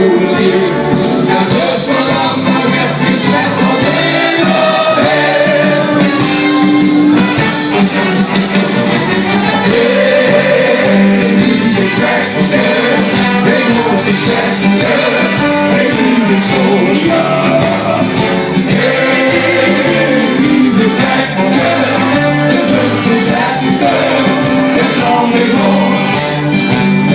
liv. En röst på namn och efterspänn och del och hem. Livet väcker, en nådig släcker, en livets olja. Livet väcker, en fruktssätter, en salig gång.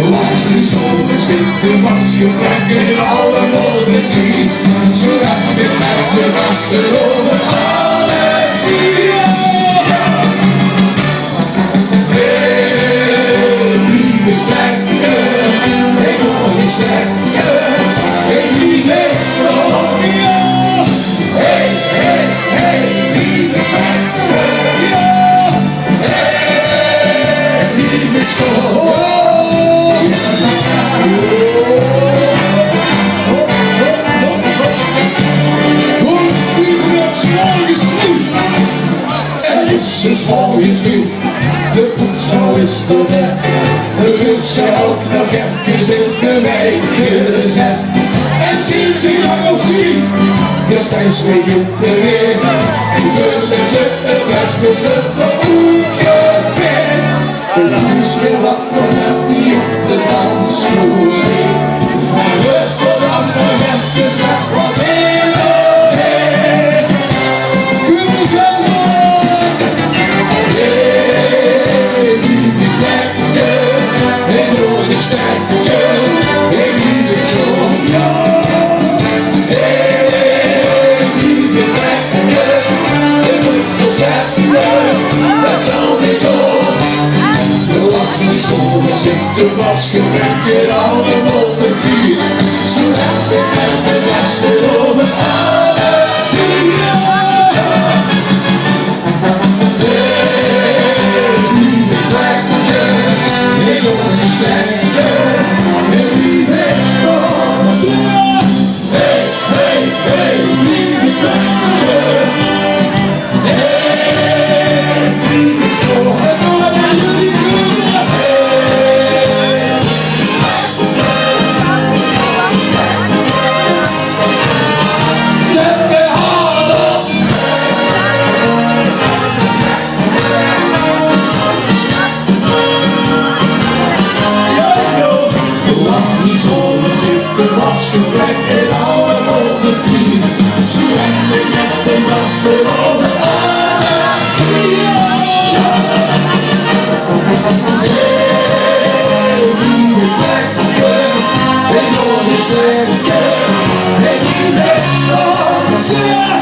Och aldrig sover sitter fast och bräcker alla måltid. Så vackert märker vaster över alla liv. Livet väcker, en gång släcker, en livets strålning. Hej, hej, hej, livet väcker, livets strålning. Svag is nu, de poetsvrouw is door net. Rust zij ook nog even in de wijk gezet. En zien ze lang of zien, destijds begint er weer. En vulde ze het best met z'n ongeveer. Langs weer wat nog net die op de dansvloer zit. En rust voor andere mensen staat wat meer doorheen. Sterker, ik lief het zo, ja. Ik lief het lekker, ik moet verzetten, dat zal niet door. Laat me zonder zitten vastgewerkt in alle monderdien. Zo heb ik met de beste over alle dieren. Ik lief het lekker, ik wil niet sterker. Vastgewerkt in alle monderdien. Zo heb ik met de vaste over alle dieren. Lieve plekken, ik hoor niet sterker, ik lief het zo.